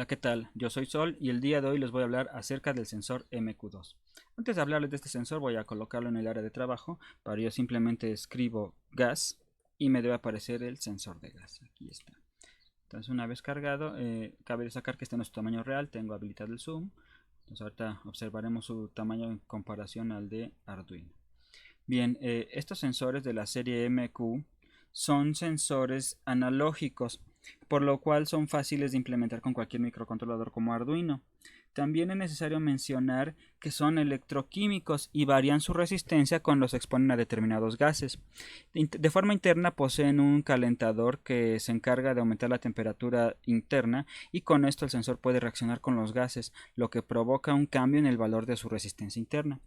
¿qué tal? Yo soy Sol y el día de hoy les voy a hablar acerca del sensor MQ2. Antes de hablarles de este sensor voy a colocarlo en el área de trabajo. Para ello simplemente escribo gas y me debe aparecer el sensor de gas. Aquí está. Entonces una vez cargado, cabe destacar que este no es su tamaño real, tengo habilitado el zoom. Entonces ahorita observaremos su tamaño en comparación al de Arduino. Bien, estos sensores de la serie MQ son sensores analógicos, por lo cual son fáciles de implementar con cualquier microcontrolador como Arduino. También es necesario mencionar que son electroquímicos y varían su resistencia cuando se exponen a determinados gases. De forma interna poseen un calentador que se encarga de aumentar la temperatura interna y con esto el sensor puede reaccionar con los gases, lo que provoca un cambio en el valor de su resistencia interna.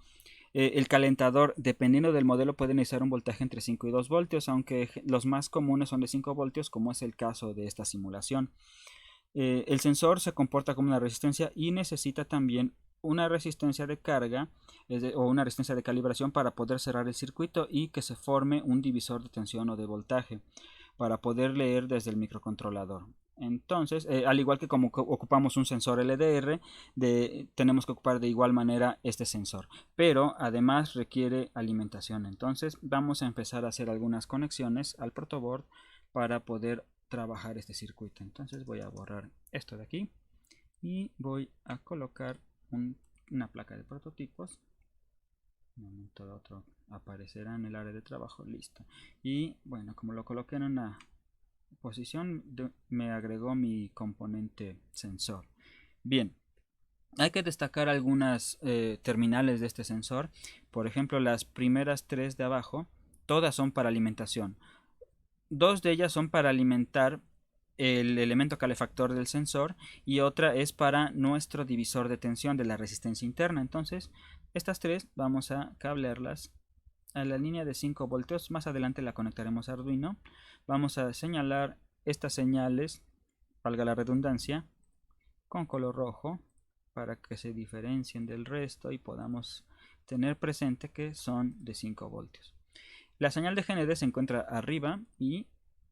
El calentador, dependiendo del modelo, puede necesitar un voltaje entre 5 y 2 voltios, aunque los más comunes son de 5 voltios, como es el caso de esta simulación. El sensor se comporta como una resistencia y necesita también una resistencia de carga o una resistencia de calibración para poder cerrar el circuito y que se forme un divisor de tensión o de voltaje para poder leer desde el microcontrolador. Entonces, al igual que como ocupamos un sensor LDR, tenemos que ocupar de igual manera este sensor, pero además requiere alimentación. Entonces, vamos a empezar a hacer algunas conexiones al protoboard para poder trabajar este circuito. Entonces, voy a borrar esto de aquí y voy a colocar una placa de prototipos. Un momento de otro aparecerá en el área de trabajo. Listo. Y bueno, como lo coloqué en una posición, me agregó mi componente sensor. Bien, hay que destacar algunas terminales de este sensor. Por ejemplo, las primeras tres de abajo, todas son para alimentación. Dos de ellas son para alimentar el elemento calefactor del sensor y otra es para nuestro divisor de tensión de la resistencia interna. Entonces, estas tres vamos a cablearlas a la línea de 5 voltios. Más adelante la conectaremos a Arduino. Vamos a señalar estas señales, valga la redundancia, con color rojo para que se diferencien del resto y podamos tener presente que son de 5 voltios. La señal de GND se encuentra arriba y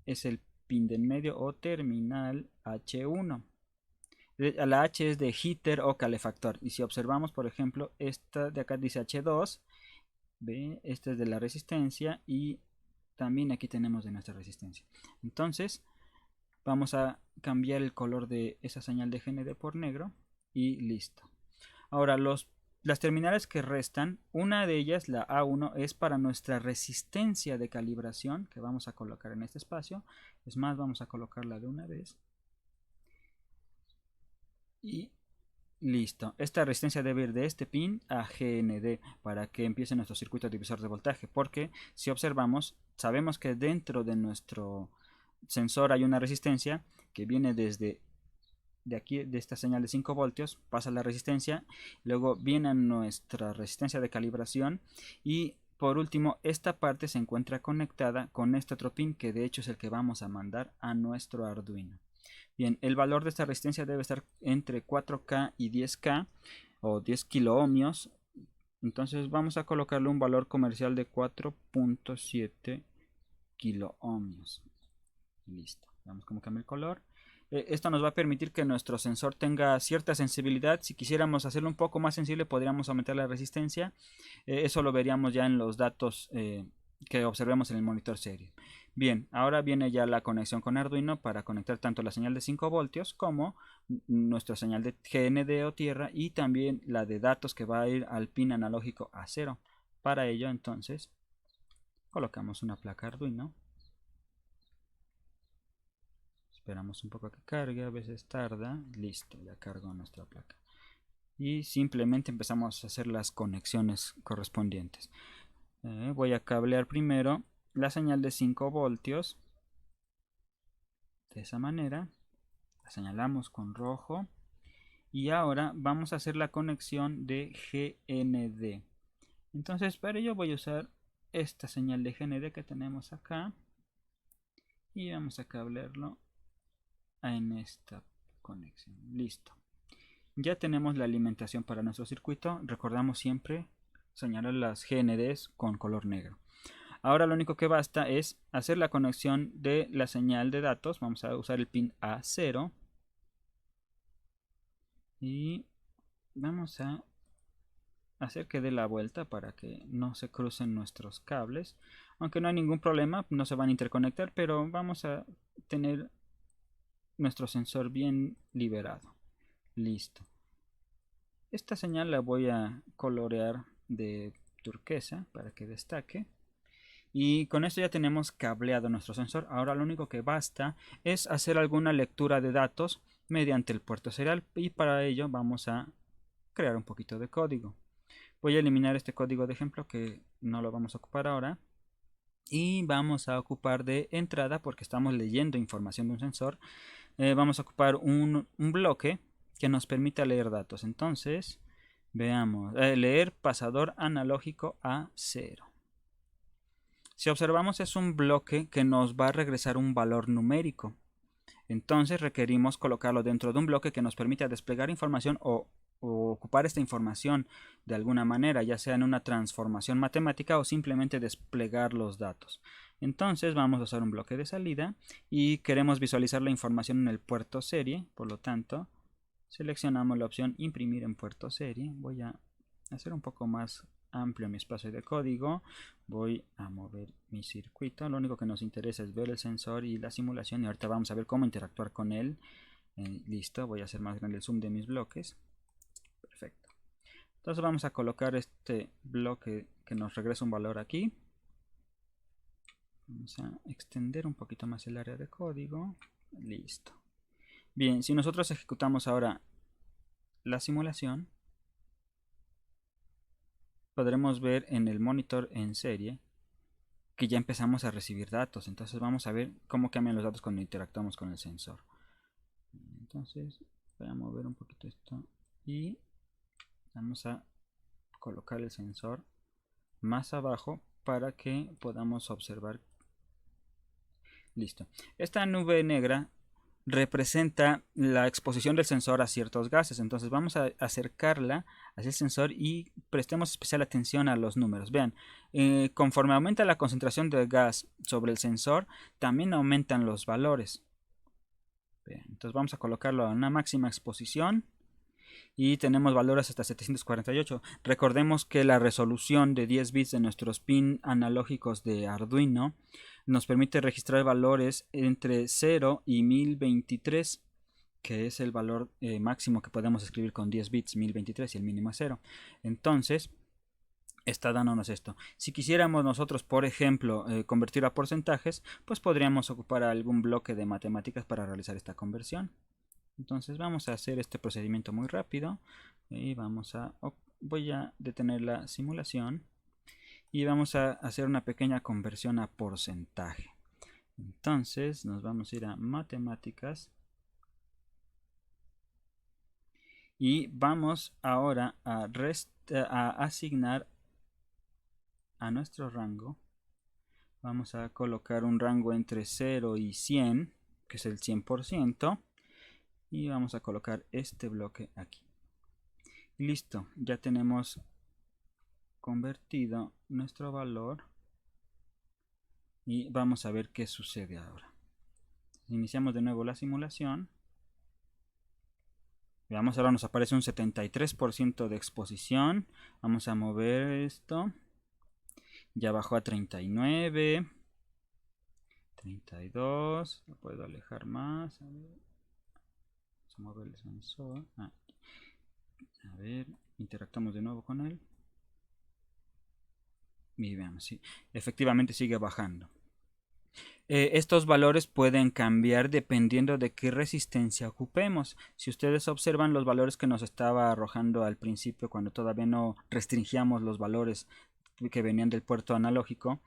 es el pin de en medio o terminal H1. La H es de heater o calefactor. Y si observamos, por ejemplo, esta de acá dice H2. ¿Ve? Esta es de la resistencia y también aquí tenemos de nuestra resistencia. Entonces, vamos a cambiar el color de esa señal de GND por negro y listo. Ahora, las terminales que restan, una de ellas, la A1, es para nuestra resistencia de calibración que vamos a colocar en este espacio. Es más, vamos a colocarla de una vez. Y listo. Esta resistencia debe ir de este pin a GND para que empiece nuestro circuito divisor de voltaje. Porque si observamos, sabemos que dentro de nuestro sensor hay una resistencia que viene desde de aquí, de esta señal de 5 voltios, pasa la resistencia, luego viene nuestra resistencia de calibración y por último esta parte se encuentra conectada con este otro pin que de hecho es el que vamos a mandar a nuestro Arduino. Bien, el valor de esta resistencia debe estar entre 4K y 10K o 10 kilo ohmios. Entonces vamos a colocarle un valor comercial de 4.7 kilo ohmios. Listo. Veamos cómo cambia el color. Esto nos va a permitir que nuestro sensor tenga cierta sensibilidad. Si quisiéramos hacerlo un poco más sensible, podríamos aumentar la resistencia. Eso lo veríamos ya en los datos que observemos en el monitor serie. Bien, ahora viene ya la conexión con Arduino para conectar tanto la señal de 5 voltios como nuestra señal de GND o tierra y también la de datos que va a ir al pin analógico A0. Para ello, entonces, colocamos una placa Arduino. Esperamos un poco a que cargue, a veces tarda. Listo, ya cargó nuestra placa. Y simplemente empezamos a hacer las conexiones correspondientes. Voy a cablear primero la señal de 5 voltios. De esa manera. La señalamos con rojo. Y ahora vamos a hacer la conexión de GND. Entonces para ello voy a usar esta señal de GND que tenemos acá. Y vamos a cablearlo en esta conexión. Listo. Ya tenemos la alimentación para nuestro circuito. Recordamos siempre señalar las GNDs con color negro. Ahora lo único que basta es hacer la conexión de la señal de datos. Vamos a usar el pin A0. y vamos a hacer que dé la vuelta para que no se crucen nuestros cables, aunque no hay ningún problema, no se van a interconectar, pero vamos a tener nuestro sensor bien liberado. Listo. Esta señal la voy a colorear de turquesa para que destaque. Y con esto ya tenemos cableado nuestro sensor. Ahora lo único que basta es hacer alguna lectura de datos mediante el puerto serial, y para ello vamos a crear un poquito de código. Voy a eliminar este código de ejemplo que no lo vamos a ocupar ahora, y vamos a ocupar de entrada, porque estamos leyendo información de un sensor, vamos a ocupar un bloque que nos permita leer datos. Entonces veamos, leer pasador analógico a 0. Si observamos, es un bloque que nos va a regresar un valor numérico. Entonces requerimos colocarlo dentro de un bloque que nos permita desplegar información o ocupar esta información de alguna manera, ya sea en una transformación matemática o simplemente desplegar los datos. Entonces vamos a usar un bloque de salida y queremos visualizar la información en el puerto serie. Por lo tanto, seleccionamos la opción imprimir en puerto serie. Voy a hacer un poco más amplio mi espacio de código. Voy a mover mi circuito. Lo único que nos interesa es ver el sensor y la simulación, y ahorita vamos a ver cómo interactuar con él. Listo, voy a hacer más grande el zoom de mis bloques. Perfecto. Entonces vamos a colocar este bloque que nos regresa un valor aquí. Vamos a extender un poquito más el área de código. Listo. Bien, si nosotros ejecutamos ahora la simulación, podremos ver en el monitor en serie que ya empezamos a recibir datos. Entonces vamos a ver cómo cambian los datos cuando interactuamos con el sensor. Entonces voy a mover un poquito esto y vamos a colocar el sensor más abajo para que podamos observar. Listo. Esta nube negra representa la exposición del sensor a ciertos gases. Entonces vamos a acercarla hacia el sensor y prestemos especial atención a los números. Vean, conforme aumenta la concentración de gas sobre el sensor, también aumentan los valores. Bien, entonces vamos a colocarlo a una máxima exposición y tenemos valores hasta 748. Recordemos que la resolución de 10 bits de nuestros pin analógicos de Arduino nos permite registrar valores entre 0 y 1023, que es el valor máximo que podemos escribir con 10 bits, 1023, y el mínimo es 0. Entonces está dándonos esto. Si quisiéramos nosotros, por ejemplo, convertir a porcentajes, pues podríamos ocupar algún bloque de matemáticas para realizar esta conversión. Entonces vamos a hacer este procedimiento muy rápido y voy a detener la simulación y vamos a hacer una pequeña conversión a porcentaje. Entonces nos vamos a ir a matemáticas y vamos ahora a asignar a nuestro rango. Vamos a colocar un rango entre 0 y 100, que es el 100%. Y vamos a colocar este bloque aquí. Listo, ya tenemos convertido nuestro valor y vamos a ver qué sucede ahora. Iniciamos de nuevo la simulación. Veamos, ahora nos aparece un 73% de exposición. Vamos a mover esto. Ya bajó a 39, 32. Lo puedo alejar más. Vamos a mover el sensor. A ver, interactuamos de nuevo con él. Y veamos, sí, efectivamente sigue bajando. Estos valores pueden cambiar dependiendo de qué resistencia ocupemos. Si ustedes observan los valores que nos estaba arrojando al principio, cuando todavía no restringíamos los valores que venían del puerto analógico,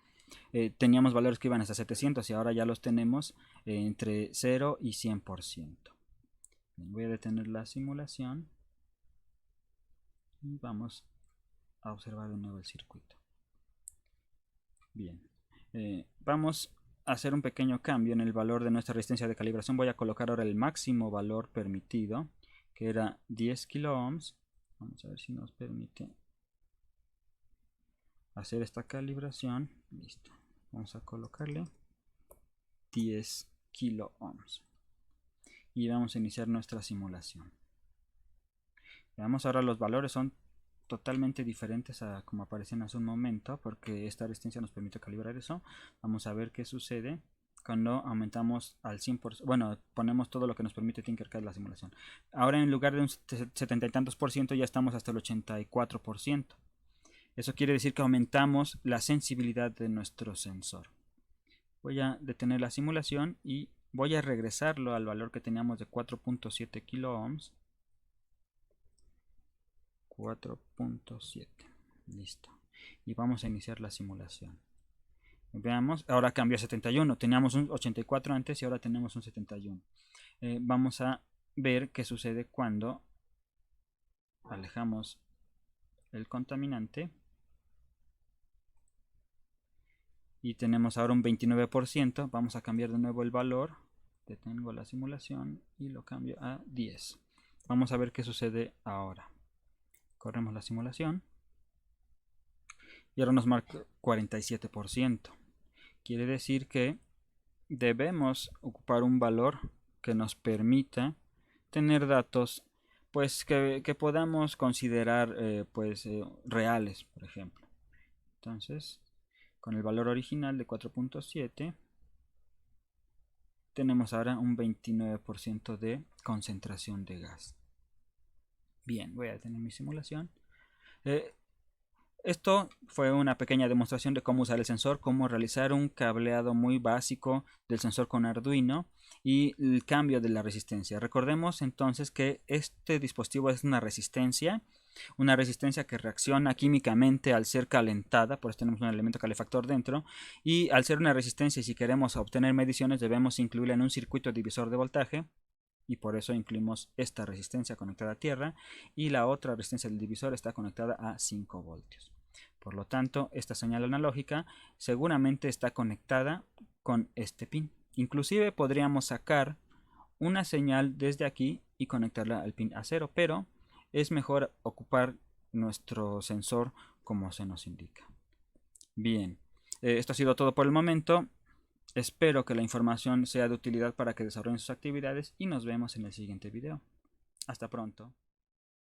teníamos valores que iban hasta 700 y ahora ya los tenemos entre 0 y 100%. Voy a detener la simulación y vamos a observar de nuevo el circuito. Bien, vamos a hacer un pequeño cambio en el valor de nuestra resistencia de calibración. Voy a colocar ahora el máximo valor permitido, que era 10 kilo ohms. Vamos a ver si nos permite hacer esta calibración. Listo, vamos a colocarle 10 kilo ohms y vamos a iniciar nuestra simulación. Veamos, ahora los valores son totalmente diferentes a como aparecían hace un momento, porque esta resistencia nos permite calibrar eso. Vamos a ver qué sucede cuando aumentamos al 100%, bueno, ponemos todo lo que nos permite Tinkercad la simulación. Ahora en lugar de un 70 y tantos por ciento ya estamos hasta el 84%. Eso quiere decir que aumentamos la sensibilidad de nuestro sensor. Voy a detener la simulación y voy a regresarlo al valor que teníamos de 4.7 kilo ohms. 4.7. Listo. Y vamos a iniciar la simulación. Veamos, ahora cambió a 71. Teníamos un 84 antes y ahora tenemos un 71. Vamos a ver qué sucede cuando alejamos el contaminante. Y tenemos ahora un 29%. Vamos a cambiar de nuevo el valor. Detengo la simulación y lo cambio a 10. Vamos a ver qué sucede ahora. Corremos la simulación. Y ahora nos marca 47%. Quiere decir que debemos ocupar un valor que nos permita tener datos pues que podamos considerar reales, por ejemplo. Entonces, con el valor original de 4.7 tenemos ahora un 29% de concentración de gas. Bien, voy a detener mi simulación. Esto fue una pequeña demostración de cómo usar el sensor, cómo realizar un cableado muy básico del sensor con Arduino y el cambio de la resistencia. Recordemos entonces que este dispositivo es una resistencia que reacciona químicamente al ser calentada, por eso tenemos un elemento calefactor dentro, y al ser una resistencia y si queremos obtener mediciones debemos incluirla en un circuito divisor de voltaje. Y por eso incluimos esta resistencia conectada a tierra y la otra resistencia del divisor está conectada a 5 voltios. Por lo tanto, esta señal analógica seguramente está conectada con este pin. Inclusive podríamos sacar una señal desde aquí y conectarla al pin A0, pero es mejor ocupar nuestro sensor como se nos indica. Bien, esto ha sido todo por el momento. Espero que la información sea de utilidad para que desarrollen sus actividades y nos vemos en el siguiente video. Hasta pronto.